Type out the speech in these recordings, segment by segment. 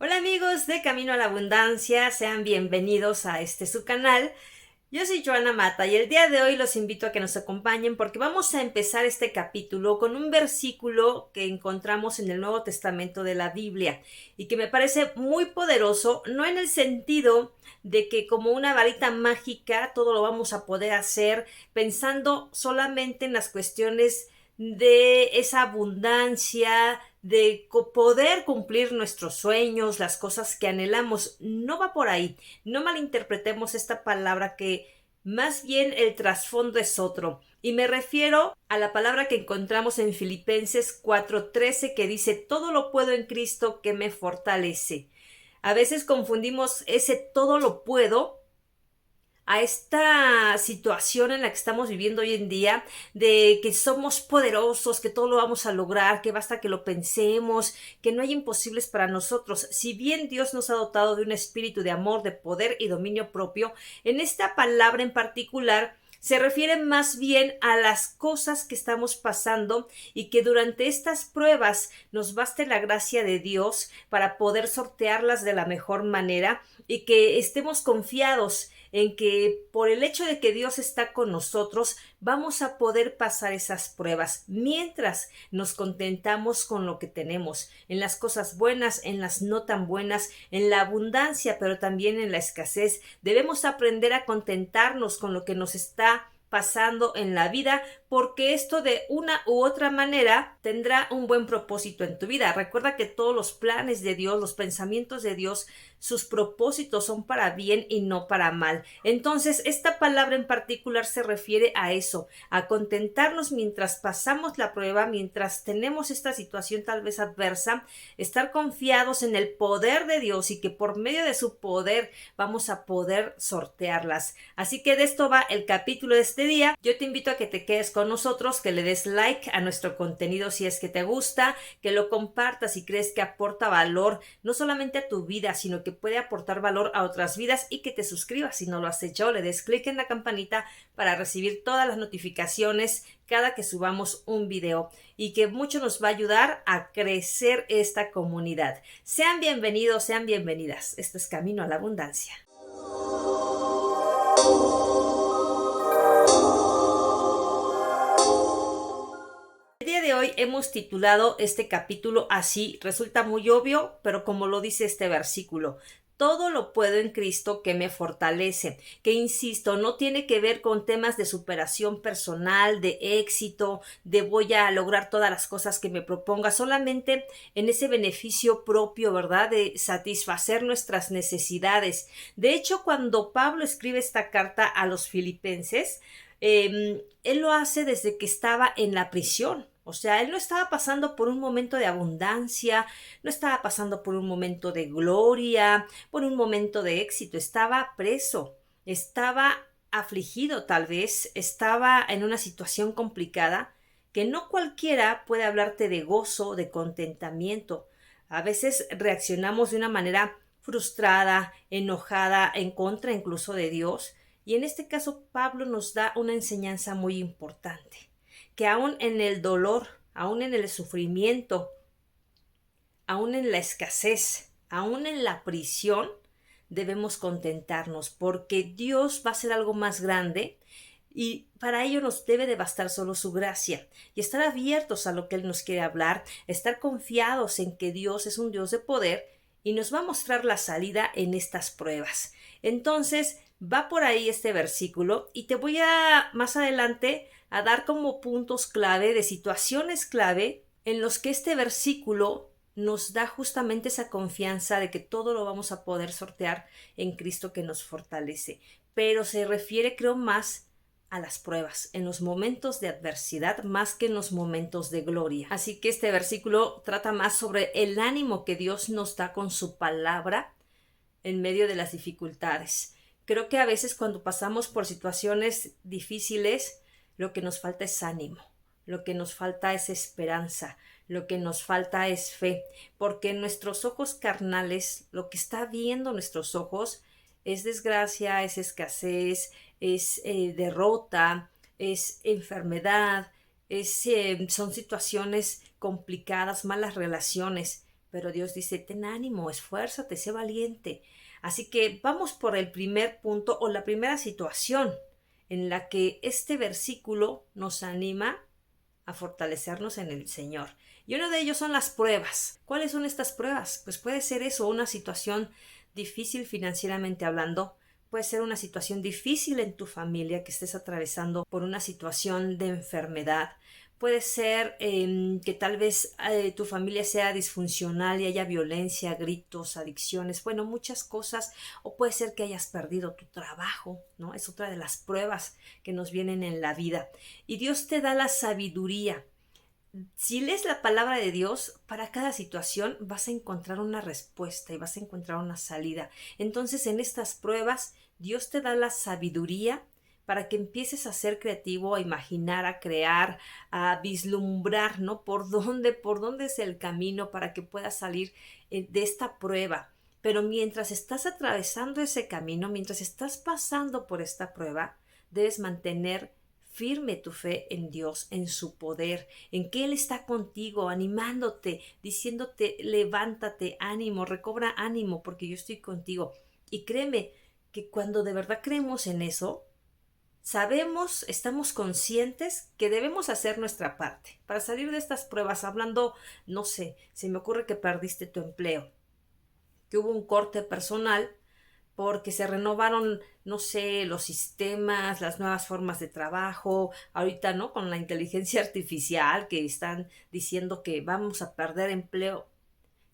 Hola amigos de Camino a la Abundancia, sean bienvenidos a su canal. Yo soy Joana Mata y el día de hoy los invito a que nos acompañen porque vamos a empezar este capítulo con un versículo que encontramos en el Nuevo Testamento de la Biblia y que me parece muy poderoso, no en el sentido de que como una varita mágica todo lo vamos a poder hacer pensando solamente en las cuestiones de esa abundancia, de poder cumplir nuestros sueños, las cosas que anhelamos. No va por ahí. No malinterpretemos esta palabra, que más bien el trasfondo es otro. Y me refiero a la palabra que encontramos en Filipenses 4:13, que dice: todo lo puedo en Cristo que me fortalece. A veces confundimos ese todo lo puedo a esta situación en la que estamos viviendo hoy en día, de que somos poderosos, que todo lo vamos a lograr, que basta que lo pensemos, que no hay imposibles para nosotros. Si bien Dios nos ha dotado de un espíritu de amor, de poder y dominio propio, en esta palabra en particular se refiere más bien a las cosas que estamos pasando y que durante estas pruebas nos baste la gracia de Dios para poder sortearlas de la mejor manera y que estemos confiados en que por el hecho de que Dios está con nosotros, vamos a poder pasar esas pruebas mientras nos contentamos con lo que tenemos, en las cosas buenas, en las no tan buenas, en la abundancia, pero también en la escasez. Debemos aprender a contentarnos con lo que nos está pasando en la vida, porque esto de una u otra manera tendrá un buen propósito en tu vida. Recuerda que todos los planes de Dios, los pensamientos de Dios, sus propósitos son para bien y no para mal. Entonces, esta palabra en particular se refiere a eso, a contentarnos mientras pasamos la prueba, mientras tenemos esta situación tal vez adversa, estar confiados en el poder de Dios y que por medio de su poder vamos a poder sortearlas. Así que de esto va el capítulo de este día. Yo te invito a que te quedes con nosotros, que le des like a nuestro contenido si es que te gusta, que lo compartas si crees que aporta valor, no solamente a tu vida, sino que puede aportar valor a otras vidas, y que te suscribas si no lo has hecho, le des clic en la campanita para recibir todas las notificaciones cada que subamos un video, y que mucho nos va a ayudar a crecer esta comunidad. Sean bienvenidos, sean bienvenidas. Esto es Camino a la Abundancia. El día de hoy hemos titulado este capítulo así. Resulta muy obvio, pero como lo dice este versículo: todo lo puedo en Cristo que me fortalece, que insisto, no tiene que ver con temas de superación personal, de éxito, de voy a lograr todas las cosas que me proponga, solamente en ese beneficio propio, ¿verdad? De satisfacer nuestras necesidades. De hecho, cuando Pablo escribe esta carta a los filipenses, él lo hace desde que estaba en la prisión. O sea, él no estaba pasando por un momento de abundancia, no estaba pasando por un momento de gloria, por un momento de éxito. Estaba preso, estaba afligido tal vez, estaba en una situación complicada, que no cualquiera puede hablarte de gozo, de contentamiento. A veces reaccionamos de una manera frustrada, enojada, en contra incluso de Dios. Y en este caso Pablo nos da una enseñanza muy importante, que aún en el dolor, aún en el sufrimiento, aún en la escasez, aún en la prisión, debemos contentarnos, porque Dios va a hacer algo más grande, y para ello nos debe de bastar solo su gracia y estar abiertos a lo que Él nos quiere hablar, estar confiados en que Dios es un Dios de poder y nos va a mostrar la salida en estas pruebas. Entonces, va por ahí este versículo, y te voy a más adelante a dar como puntos clave de situaciones clave en los que este versículo nos da justamente esa confianza de que todo lo vamos a poder sortear en Cristo que nos fortalece. Pero se refiere, creo, más a las pruebas, en los momentos de adversidad, más que en los momentos de gloria. Así que este versículo trata más sobre el ánimo que Dios nos da con su palabra en medio de las dificultades. Creo que a veces cuando pasamos por situaciones difíciles, lo que nos falta es ánimo, lo que nos falta es esperanza, lo que nos falta es fe, porque en nuestros ojos carnales, lo que está viendo nuestros ojos es desgracia, es escasez, es derrota, es enfermedad, son situaciones complicadas, malas relaciones. pero Dios dice, ten ánimo, esfuérzate, sé valiente. Así que vamos por el primer punto o la primera situación en la que este versículo nos anima a fortalecernos en el Señor. Y uno de ellos son las pruebas. ¿Cuáles son estas pruebas? Pues puede ser eso, una situación difícil financieramente hablando, puede ser una situación difícil en tu familia, que estés atravesando por una situación de enfermedad. Puede ser que tal vez tu familia sea disfuncional y haya violencia, gritos, adicciones, bueno, muchas cosas. O puede ser que hayas perdido tu trabajo, ¿no? Es otra de las pruebas que nos vienen en la vida. Y Dios te da la sabiduría. Si lees la palabra de Dios, para cada situación vas a encontrar una respuesta y vas a encontrar una salida. Entonces, en estas pruebas, Dios te da la sabiduría para que empieces a ser creativo, a imaginar, a crear, a vislumbrar, ¿no? Por dónde es el camino para que puedas salir de esta prueba. Pero mientras estás atravesando ese camino, mientras estás pasando por esta prueba, debes mantener firme tu fe en Dios, en su poder, en que Él está contigo, animándote, diciéndote, levántate, ánimo, recobra ánimo, porque yo estoy contigo. Y créeme que cuando de verdad creemos en eso, sabemos, estamos conscientes que debemos hacer nuestra parte para salir de estas pruebas. Hablando, no sé, se me ocurre que perdiste tu empleo, que hubo un corte personal porque se renovaron, no sé, los sistemas, las nuevas formas de trabajo, ahorita, ¿no? Con la inteligencia artificial que están diciendo que vamos a perder empleo,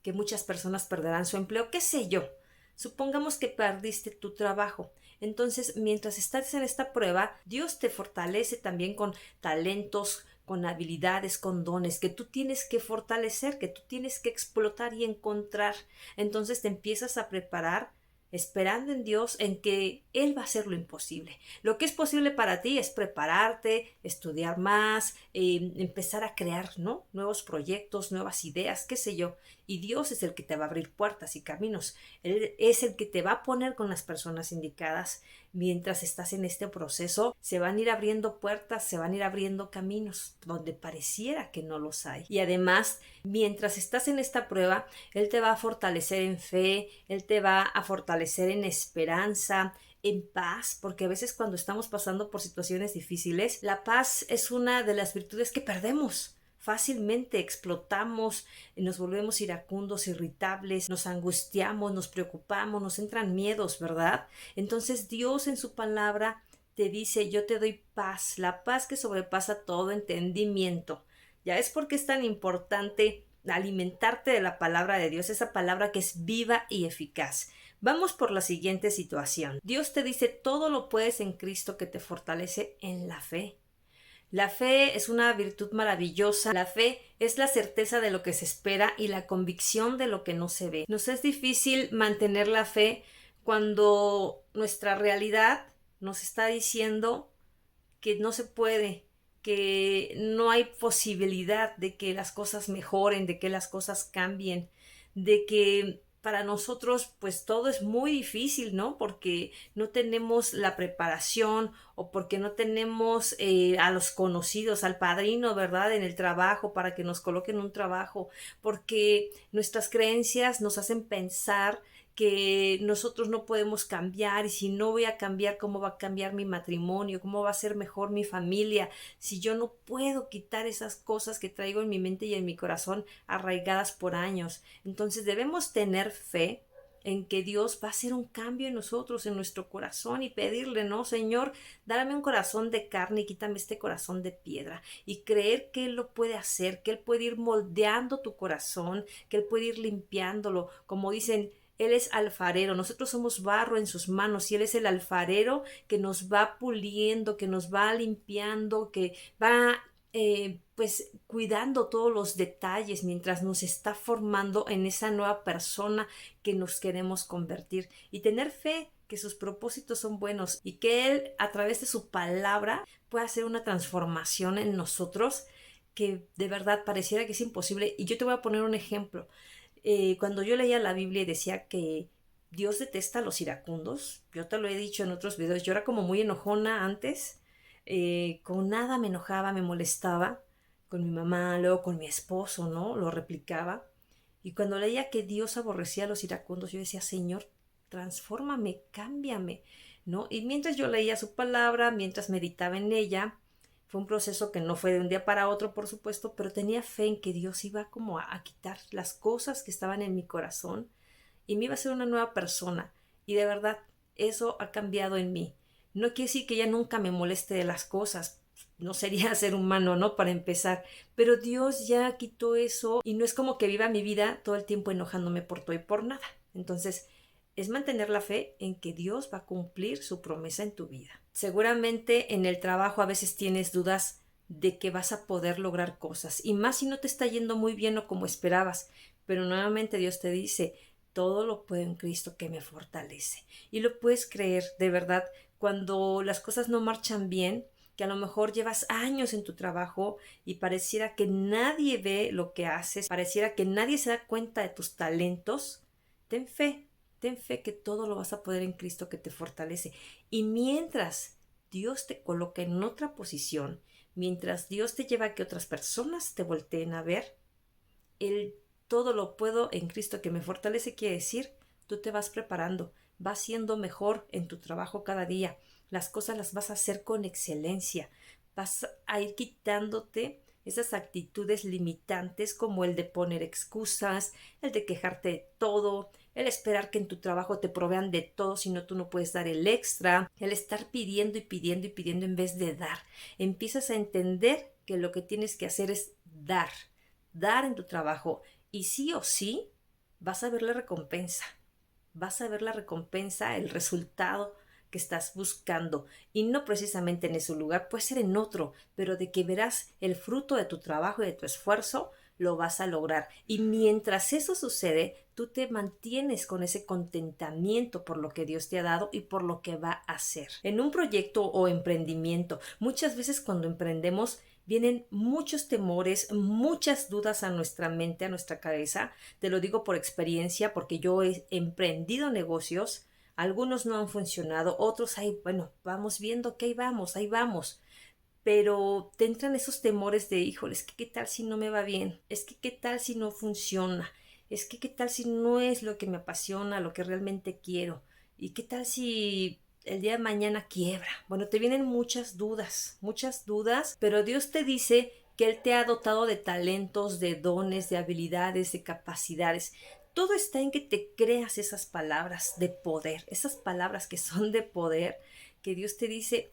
que muchas personas perderán su empleo, qué sé yo. Supongamos que perdiste tu trabajo. Entonces, mientras estás en esta prueba, Dios te fortalece también con talentos, con habilidades, con dones que tú tienes que fortalecer, que tú tienes que explotar y encontrar. Entonces te empiezas a preparar esperando en Dios en que Él va a hacer lo imposible. Lo que es posible para ti es prepararte, estudiar más, empezar a crear, ¿no? Nuevos proyectos, nuevas ideas, qué sé yo. Y Dios es el que te va a abrir puertas y caminos. Él es el que te va a poner con las personas indicadas. Mientras estás en este proceso, se van a ir abriendo puertas, se van a ir abriendo caminos donde pareciera que no los hay. Y además, mientras estás en esta prueba, Él te va a fortalecer en fe, Él te va a fortalecer en esperanza, en paz, porque a veces cuando estamos pasando por situaciones difíciles, la paz es una de las virtudes que perdemos. Fácilmente explotamos, nos volvemos iracundos, irritables, nos angustiamos, nos preocupamos, nos entran miedos, ¿verdad? Entonces Dios en su palabra te dice, yo te doy paz, la paz que sobrepasa todo entendimiento. Ya es porque es tan importante alimentarte de la palabra de Dios, esa palabra que es viva y eficaz. Vamos por la siguiente situación. Dios te dice, todo lo puedes en Cristo que te fortalece en la fe. La fe es una virtud maravillosa. La fe es la certeza de lo que se espera y la convicción de lo que no se ve. Nos es difícil mantener la fe cuando nuestra realidad nos está diciendo que no se puede, que no hay posibilidad de que las cosas mejoren, de que las cosas cambien, de que para nosotros pues todo es muy difícil, ¿no? Porque no tenemos la preparación o porque no tenemos a los conocidos, al padrino, ¿verdad? En el trabajo para que nos coloquen un trabajo, porque nuestras creencias nos hacen pensar que nosotros no podemos cambiar y si no voy a cambiar, ¿cómo va a cambiar mi matrimonio? ¿Cómo va a ser mejor mi familia? Si yo no puedo quitar esas cosas que traigo en mi mente y en mi corazón arraigadas por años. Entonces debemos tener fe en que Dios va a hacer un cambio en nosotros, en nuestro corazón y pedirle, ¿no? Señor, dame un corazón de carne y quítame este corazón de piedra y creer que Él lo puede hacer, que Él puede ir moldeando tu corazón, que Él puede ir limpiándolo, como dicen, él es alfarero, nosotros somos barro en sus manos y Él es el alfarero que nos va puliendo, que nos va limpiando, que va pues cuidando todos los detalles mientras nos está formando en esa nueva persona que nos queremos convertir y tener fe que sus propósitos son buenos y que Él a través de su palabra puede hacer una transformación en nosotros que de verdad pareciera que es imposible. Y yo te voy a poner un ejemplo. Cuando yo leía la Biblia y decía que Dios detesta a los iracundos, yo te lo he dicho en otros videos, yo era como muy enojona antes, con nada me enojaba, me molestaba, con mi mamá, luego con mi esposo, ¿no? Lo replicaba. Y cuando leía que Dios aborrecía a los iracundos, yo decía, Señor, transfórmame, cámbiame, ¿no? Y mientras yo leía su palabra, mientras meditaba en ella, fue un proceso que no fue de un día para otro, por supuesto, pero tenía fe en que Dios iba como a quitar las cosas que estaban en mi corazón y me iba a ser una nueva persona. Y de verdad, eso ha cambiado en mí. No quiere decir que ya nunca me moleste de las cosas. No sería ser humano, ¿no? Para empezar. Pero Dios ya quitó eso y no es como que viva mi vida todo el tiempo enojándome por todo y por nada. Entonces, es mantener la fe en que Dios va a cumplir su promesa en tu vida. Seguramente en el trabajo a veces tienes dudas de que vas a poder lograr cosas y más si no te está yendo muy bien o como esperabas. Pero nuevamente Dios te dice, todo lo puedo en Cristo que me fortalece. Y lo puedes creer, de verdad, cuando las cosas no marchan bien, que a lo mejor llevas años en tu trabajo y pareciera que nadie ve lo que haces, pareciera que nadie se da cuenta de tus talentos, ten fe que todo lo vas a poder en Cristo que te fortalece. Y mientras Dios te coloca en otra posición, mientras Dios te lleva a que otras personas te volteen a ver, el todo lo puedo en Cristo que me fortalece quiere decir, tú te vas preparando, vas siendo mejor en tu trabajo cada día, las cosas las vas a hacer con excelencia, vas a ir quitándote esas actitudes limitantes como el de poner excusas, el de quejarte de todo, el esperar que en tu trabajo te provean de todo si no tú no puedes dar el extra, el estar pidiendo y pidiendo y pidiendo en vez de dar. Empiezas a entender que lo que tienes que hacer es dar en tu trabajo y sí o sí vas a ver la recompensa, vas a ver la recompensa, el resultado que estás buscando y no precisamente en ese lugar, puede ser en otro, pero de que verás el fruto de tu trabajo y de tu esfuerzo, lo vas a lograr. Y mientras eso sucede, tú te mantienes con ese contentamiento por lo que Dios te ha dado y por lo que va a hacer. En un proyecto o emprendimiento, muchas veces cuando emprendemos vienen muchos temores, muchas dudas a nuestra mente, a nuestra cabeza. Te lo digo por experiencia, porque yo he emprendido negocios, algunos no han funcionado, otros ahí, bueno, vamos viendo que ahí vamos. Pero te entran esos temores de, híjole, es que qué tal si no me va bien, es que qué tal si no funciona, es que qué tal si no es lo que me apasiona, lo que realmente quiero, y qué tal si el día de mañana quiebra. Bueno, te vienen muchas dudas, pero Dios te dice que Él te ha dotado de talentos, de dones, de habilidades, de capacidades. Todo está en que te creas esas palabras de poder, esas palabras que son de poder, que Dios te dice,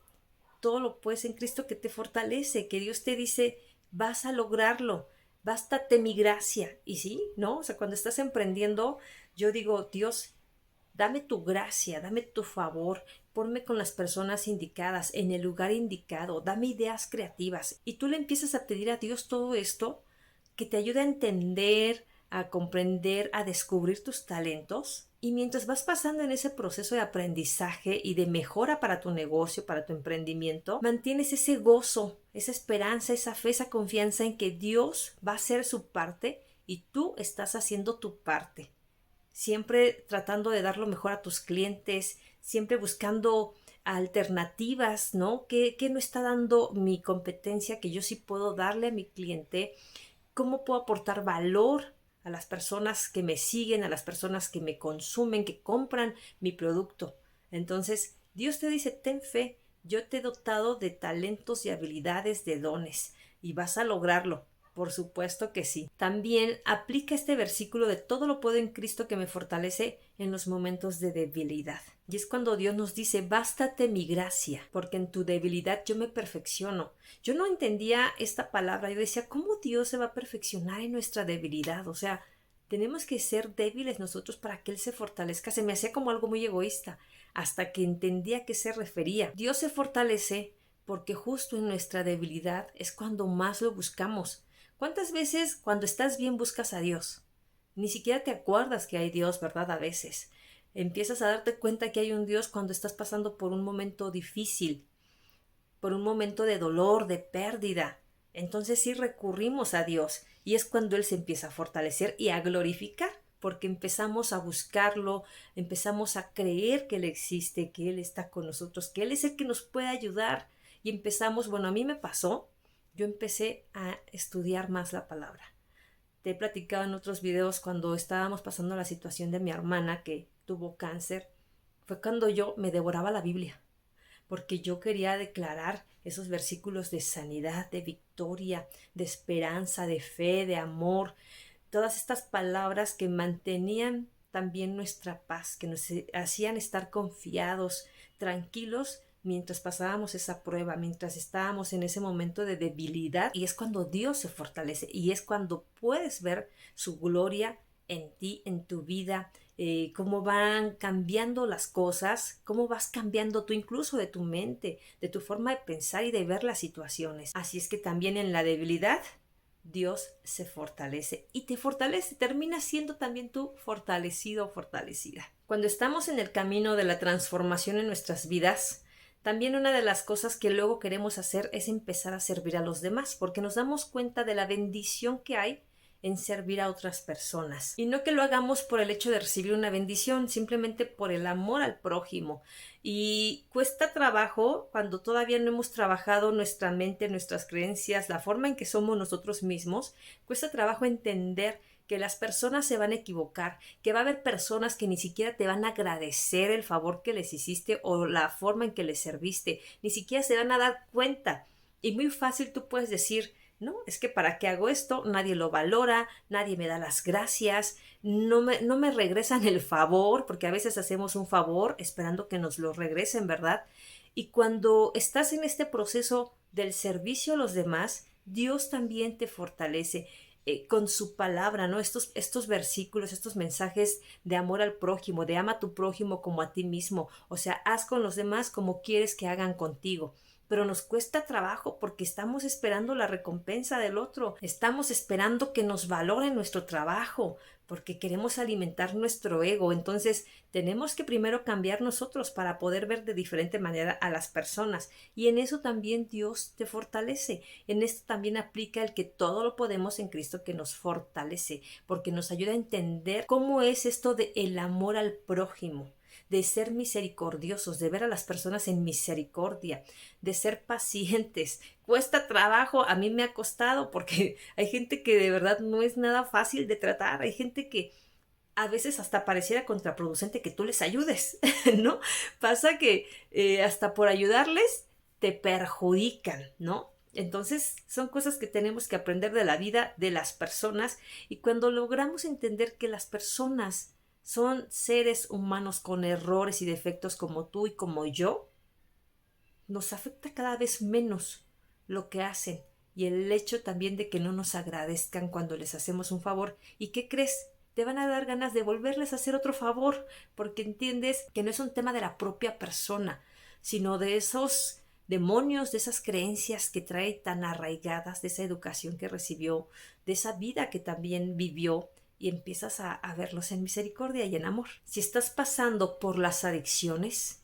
todo lo puedes en Cristo que te fortalece, que Dios te dice, vas a lograrlo, bástate mi gracia. Y sí, ¿no? O sea, cuando estás emprendiendo, yo digo, Dios, dame tu gracia, dame tu favor, ponme con las personas indicadas, en el lugar indicado, dame ideas creativas. Y tú le empiezas a pedir a Dios todo esto que te ayude a entender, a comprender, a descubrir tus talentos. Y mientras vas pasando en ese proceso de aprendizaje y de mejora para tu negocio, para tu emprendimiento, mantienes ese gozo, esa esperanza, esa fe, esa confianza en que Dios va a hacer su parte y tú estás haciendo tu parte. Siempre tratando de dar lo mejor a tus clientes, siempre buscando alternativas, ¿no? ¿Qué no está dando mi competencia que yo sí puedo darle a mi cliente? ¿Cómo puedo aportar valor a las personas que me siguen, a las personas que me consumen, que compran mi producto? Entonces, Dios te dice, ten fe, yo te he dotado de talentos y habilidades, de dones, y vas a lograrlo. Por supuesto que sí. También aplica este versículo de todo lo puedo en Cristo que me fortalece en los momentos de debilidad. Y es cuando Dios nos dice, bástate mi gracia, porque en tu debilidad yo me perfecciono. Yo no entendía esta palabra. Yo decía, ¿cómo Dios se va a perfeccionar en nuestra debilidad? O sea, tenemos que ser débiles nosotros para que Él se fortalezca. Se me hacía como algo muy egoísta, hasta que entendí a qué se refería. Dios se fortalece porque justo en nuestra debilidad es cuando más lo buscamos. ¿Cuántas veces cuando estás bien buscas a Dios? Ni siquiera te acuerdas que hay Dios, ¿verdad? A veces. Empiezas a darte cuenta que hay un Dios cuando estás pasando por un momento difícil, por un momento de dolor, de pérdida. Entonces sí recurrimos a Dios y es cuando Él se empieza a fortalecer y a glorificar, porque empezamos a buscarlo, empezamos a creer que Él existe, que Él está con nosotros, que Él es el que nos puede ayudar y empezamos, bueno, a mí me pasó, yo empecé a estudiar más la palabra. te he platicado en otros videos cuando estábamos pasando la situación de mi hermana que tuvo cáncer, fue cuando yo me devoraba la Biblia, porque yo quería declarar esos versículos de sanidad, de victoria, de esperanza, de fe, de amor, todas estas palabras que mantenían también nuestra paz, que nos hacían estar confiados, tranquilos mientras pasábamos esa prueba, mientras estábamos en ese momento de debilidad, y es cuando Dios se fortalece y es cuando puedes ver su gloria en ti, en tu vida, cómo van cambiando las cosas, cómo vas cambiando tú incluso de tu mente, de tu forma de pensar y de ver las situaciones. Así es que también en la debilidad Dios se fortalece y te fortalece, termina siendo también tú fortalecido o fortalecida. Cuando estamos en el camino de la transformación en nuestras vidas, también una de las cosas que luego queremos hacer es empezar a servir a los demás, porque nos damos cuenta de la bendición que hay en servir a otras personas. Y no que lo hagamos por el hecho de recibir una bendición, simplemente por el amor al prójimo. Y cuesta trabajo cuando todavía no hemos trabajado nuestra mente, nuestras creencias, la forma en que somos nosotros mismos, cuesta trabajo entender que las personas se van a equivocar, que va a haber personas que ni siquiera te van a agradecer el favor que les hiciste o la forma en que les serviste, ni siquiera se van a dar cuenta. Y muy fácil tú puedes decir, no, es que para qué hago esto, nadie lo valora, nadie me da las gracias, no me regresan el favor, porque a veces hacemos un favor esperando que nos lo regresen, ¿verdad? Y cuando estás en este proceso del servicio a los demás, Dios también te fortalece con su palabra, ¿no? Estos versículos, estos mensajes de amor al prójimo, de ama a tu prójimo como a ti mismo, o sea, haz con los demás como quieres que hagan contigo. Pero nos cuesta trabajo porque estamos esperando la recompensa del otro, estamos esperando que nos valoren nuestro trabajo, porque queremos alimentar nuestro ego. Entonces tenemos que primero cambiar nosotros para poder ver de diferente manera a las personas, y en eso también Dios te fortalece. En esto también aplica el que todo lo podemos en Cristo que nos fortalece, porque nos ayuda a entender cómo es esto de el amor al prójimo, de ser misericordiosos, de ver a las personas en misericordia, de ser pacientes. Cuesta trabajo, a mí me ha costado porque hay gente que de verdad no es nada fácil de tratar, hay gente que a veces hasta pareciera contraproducente que tú les ayudes, ¿no? Pasa que hasta por ayudarles te perjudican, ¿no? Entonces son cosas que tenemos que aprender de la vida de las personas, y cuando logramos entender que las personas son seres humanos con errores y defectos como tú y como yo, nos afecta cada vez menos lo que hacen, y el hecho también de que no nos agradezcan cuando les hacemos un favor. ¿Y qué crees? Te van a dar ganas de volverles a hacer otro favor, porque entiendes que no es un tema de la propia persona, sino de esos demonios, de esas creencias que trae tan arraigadas, de esa educación que recibió, de esa vida que también vivió, y empiezas a verlos en misericordia y en amor. Si estás pasando por las adicciones,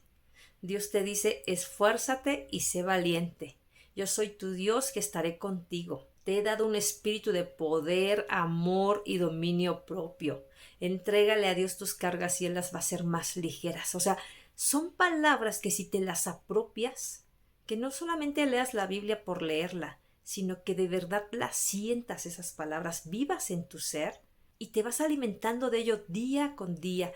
Dios te dice, esfuérzate y sé valiente. Yo soy tu Dios que estaré contigo. Te he dado un espíritu de poder, amor y dominio propio. Entrégale a Dios tus cargas y Él las va a hacer más ligeras. O sea, son palabras que si te las apropias, que no solamente leas la Biblia por leerla, sino que de verdad las sientas, esas palabras, vivas en tu ser, y te vas alimentando de ello día con día,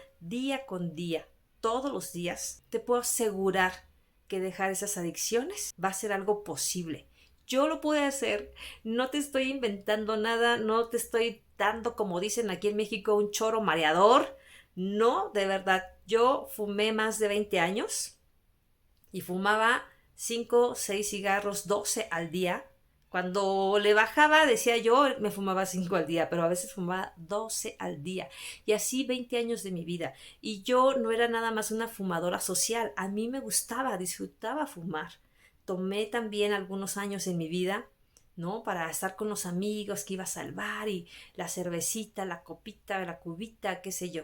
todos los días. Te puedo asegurar que dejar esas adicciones va a ser algo posible. Yo lo pude hacer, no te estoy inventando nada, no te estoy dando, como dicen aquí en México, un choro mareador. No, de verdad, yo fumé más de 20 años y fumaba 5, 6 cigarros, 12 al día. Cuando le bajaba, decía yo, me fumaba 5 al día, pero a veces fumaba 12 al día. Y así 20 años de mi vida. Y yo no era nada más una fumadora social. A mí me gustaba, disfrutaba fumar. Tomé también algunos años en mi vida, ¿no? Para estar con los amigos que ibas al bar, y la cervecita, la copita, la cubita, qué sé yo.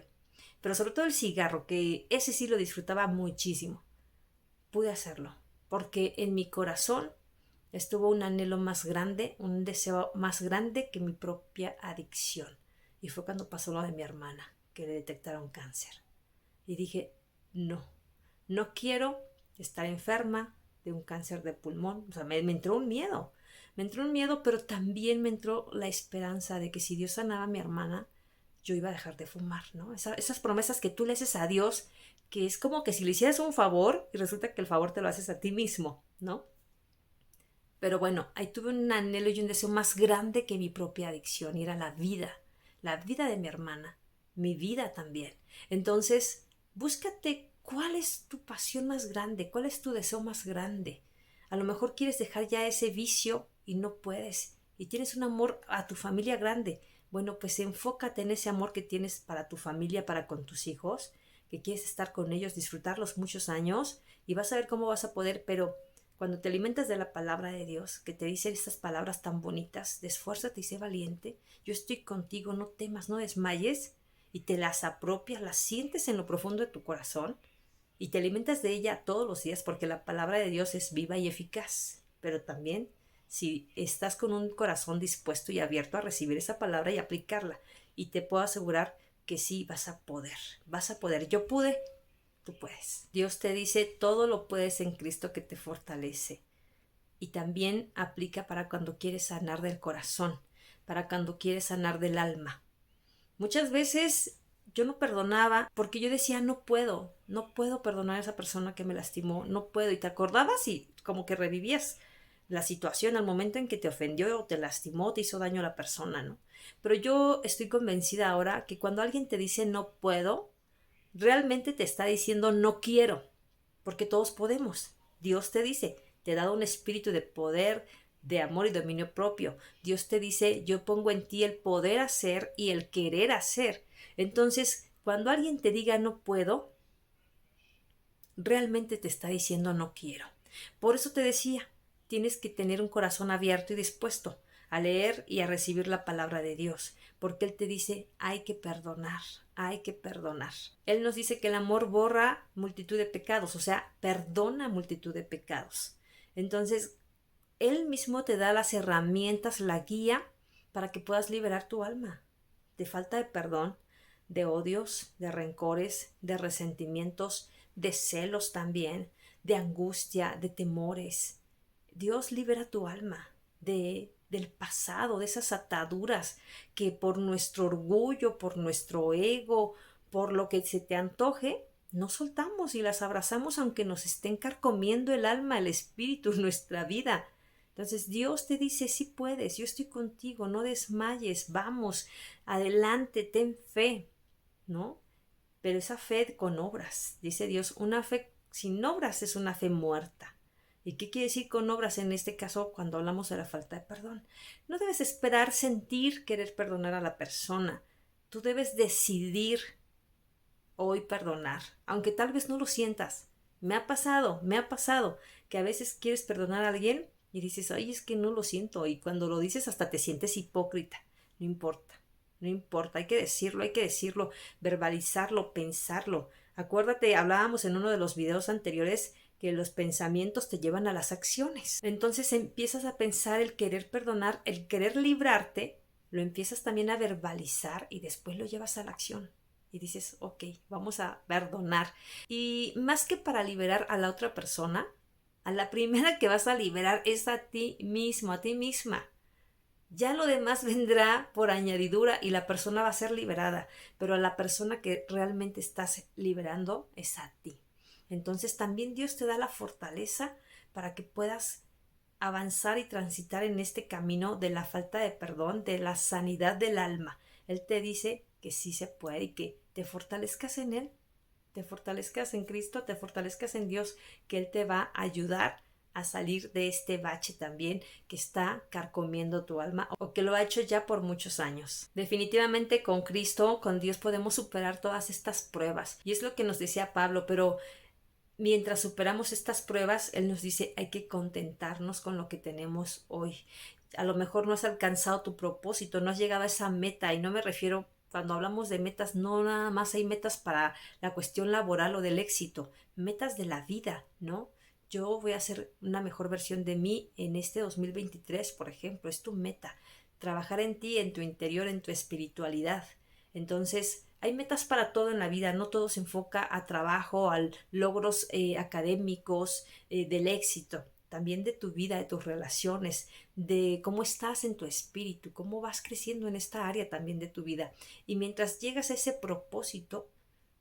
Pero sobre todo el cigarro, que ese sí lo disfrutaba muchísimo. Pude hacerlo, porque en mi corazón estuvo un anhelo más grande, un deseo más grande que mi propia adicción. Y fue cuando pasó lo de mi hermana, que le detectaron cáncer. Y dije, no, no quiero estar enferma de un cáncer de pulmón. O sea, me entró un miedo. Me entró un miedo, pero también me entró la esperanza de que si Dios sanaba a mi hermana, yo iba a dejar de fumar, ¿no? Esas promesas que tú le haces a Dios, que es como que si le hicieras un favor y resulta que el favor te lo haces a ti mismo, ¿no? Pero bueno, ahí tuve un anhelo y un deseo más grande que mi propia adicción, y era la vida de mi hermana, mi vida también. Entonces, búscate cuál es tu pasión más grande, cuál es tu deseo más grande. A lo mejor quieres dejar ya ese vicio y no puedes, y tienes un amor a tu familia grande. Bueno, pues enfócate en ese amor que tienes para tu familia, para con tus hijos, que quieres estar con ellos, disfrutarlos muchos años, y vas a ver cómo vas a poder, pero cuando te alimentas de la palabra de Dios, que te dice estas palabras tan bonitas, de esfuérzate y sé valiente, yo estoy contigo, no temas, no desmayes, y te las apropias, las sientes en lo profundo de tu corazón, y te alimentas de ella todos los días, porque la palabra de Dios es viva y eficaz. Pero también, si estás con un corazón dispuesto y abierto a recibir esa palabra y aplicarla, y te puedo asegurar que sí, vas a poder, vas a poder. Yo pude, tú puedes. Dios te dice, todo lo puedes en Cristo que te fortalece. Y también aplica para cuando quieres sanar del corazón, para cuando quieres sanar del alma. Muchas veces yo no perdonaba porque yo decía, no puedo perdonar a esa persona que me lastimó, no puedo. Y te acordabas y como que revivías la situación al momento en que te ofendió o te lastimó, te hizo daño a la persona, ¿no? Pero yo estoy convencida ahora que cuando alguien te dice no puedo, realmente te está diciendo no quiero, porque todos podemos. Dios te dice, te he dado un espíritu de poder, de amor y dominio propio. Dios te dice, yo pongo en ti el poder hacer y el querer hacer. Entonces, cuando alguien te diga no puedo, realmente te está diciendo no quiero. Por eso te decía, tienes que tener un corazón abierto y dispuesto a leer y a recibir la palabra de Dios, porque Él te dice, hay que perdonar, hay que perdonar. Él nos dice que el amor borra multitud de pecados, o sea, perdona multitud de pecados. Entonces, Él mismo te da las herramientas, la guía, para que puedas liberar tu alma de falta de perdón, de odios, de rencores, de resentimientos, de celos también, de angustia, de temores. Dios libera tu alma del pasado, de esas ataduras que por nuestro orgullo, por nuestro ego, por lo que se te antoje, no soltamos y las abrazamos aunque nos estén carcomiendo el alma, el espíritu, nuestra vida. Entonces Dios te dice, sí puedes, yo estoy contigo, no desmayes, vamos, adelante, ten fe, ¿no? Pero esa fe con obras, dice Dios, una fe sin obras es una fe muerta. ¿Y qué quiere decir con obras en este caso cuando hablamos de la falta de perdón? No debes esperar sentir querer perdonar a la persona. Tú debes decidir hoy perdonar, aunque tal vez no lo sientas. Me ha pasado que a veces quieres perdonar a alguien y dices, ay, es que no lo siento. Y cuando lo dices hasta te sientes hipócrita. No importa, no importa, hay que decirlo, verbalizarlo, pensarlo. Acuérdate, hablábamos en uno de los videos anteriores que los pensamientos te llevan a las acciones. Entonces empiezas a pensar el querer perdonar, el querer librarte, lo empiezas también a verbalizar y después lo llevas a la acción. Y dices, ok, vamos a perdonar. Y más que para liberar a la otra persona, a la primera que vas a liberar es a ti mismo, a ti misma. Ya lo demás vendrá por añadidura y la persona va a ser liberada, pero a la persona que realmente estás liberando es a ti. Entonces también Dios te da la fortaleza para que puedas avanzar y transitar en este camino de la falta de perdón, de la sanidad del alma. Él te dice que sí se puede y que te fortalezcas en Él, te fortalezcas en Cristo, te fortalezcas en Dios, que Él te va a ayudar a salir de este bache también que está carcomiendo tu alma o que lo ha hecho ya por muchos años. Definitivamente con Cristo, con Dios podemos superar todas estas pruebas y es lo que nos decía Pablo, pero mientras superamos estas pruebas, Él nos dice hay que contentarnos con lo que tenemos hoy. A lo mejor no has alcanzado tu propósito, no has llegado a esa meta y no me refiero, cuando hablamos de metas, no nada más hay metas para la cuestión laboral o del éxito, metas de la vida, ¿no? Yo voy a hacer una mejor versión de mí en este 2023, por ejemplo, es tu meta, trabajar en ti, en tu interior, en tu espiritualidad. Entonces, hay metas para todo en la vida, no todo se enfoca a trabajo, a logros académicos, del éxito. también de tu vida, de tus relaciones, de cómo estás en tu espíritu, cómo vas creciendo en esta área también de tu vida. Y mientras llegas a ese propósito,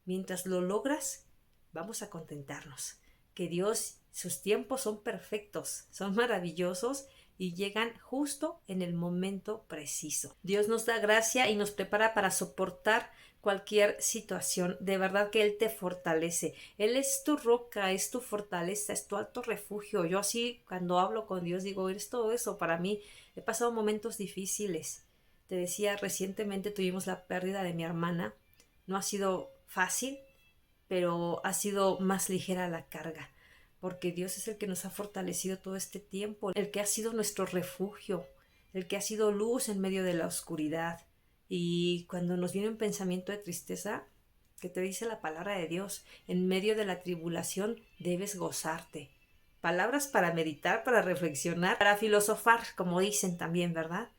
mientras lo logras, vamos a contentarnos. Que Dios, sus tiempos son perfectos, son maravillosos y llegan justo en el momento preciso. Dios nos da gracia y nos prepara para soportar cualquier situación. De verdad que Él te fortalece. Él es tu roca, es tu fortaleza, es tu alto refugio. Yo así cuando hablo con Dios digo, eres todo eso para mí. He pasado momentos difíciles. Te decía, recientemente tuvimos la pérdida de mi hermana. No ha sido fácil, pero ha sido más ligera la carga, porque Dios es el que nos ha fortalecido todo este tiempo, el que ha sido nuestro refugio, el que ha sido luz en medio de la oscuridad. Y cuando nos viene un pensamiento de tristeza, que te dice la palabra de Dios, en medio de la tribulación debes gozarte. Palabras para meditar, para reflexionar, para filosofar, como dicen también, ¿verdad?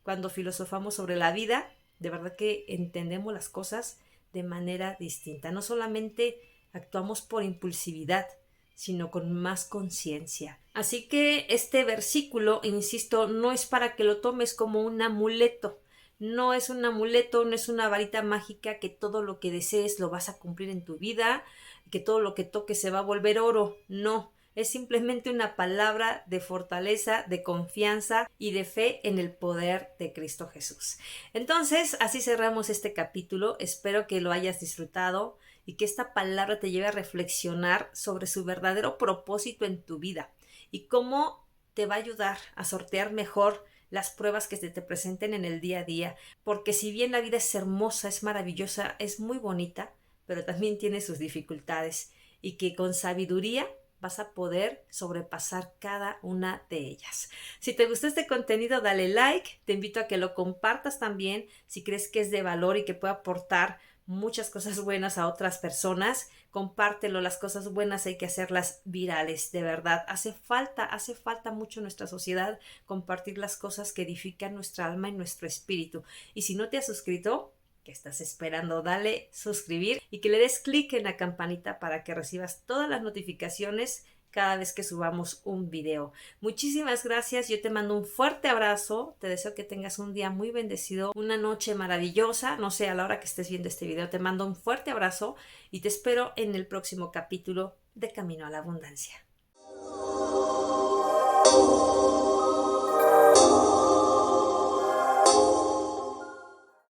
Cuando filosofamos sobre la vida, de verdad que entendemos las cosas de manera distinta. No solamente actuamos por impulsividad, sino con más conciencia. Así que este versículo, insisto, no es para que lo tomes como un amuleto. No es un amuleto, no es una varita mágica que todo lo que desees lo vas a cumplir en tu vida, que todo lo que toques se va a volver oro. No, es simplemente una palabra de fortaleza, de confianza y de fe en el poder de Cristo Jesús. Entonces, así cerramos este capítulo. Espero que lo hayas disfrutado y que esta palabra te lleve a reflexionar sobre su verdadero propósito en tu vida y cómo te va a ayudar a sortear mejor las pruebas que se te presenten en el día a día. Porque si bien la vida es hermosa, es maravillosa, es muy bonita, pero también tiene sus dificultades y que con sabiduría vas a poder sobrepasar cada una de ellas. Si te gustó este contenido, dale like. Te invito a que lo compartas también si crees que es de valor y que puede aportar muchas cosas buenas a otras personas. Compártelo, las cosas buenas hay que hacerlas virales, de verdad. Hace falta mucho en nuestra sociedad compartir las cosas que edifican nuestra alma y nuestro espíritu. Y si no te has suscrito, ¿qué estás esperando? Dale suscribir y que le des clic en la campanita para que recibas todas las notificaciones cada vez que subamos un video. Muchísimas gracias, yo te mando un fuerte abrazo, te deseo que tengas un día muy bendecido, una noche maravillosa, no sé, a la hora que estés viendo este video, te mando un fuerte abrazo y te espero en el próximo capítulo de Camino a la Abundancia.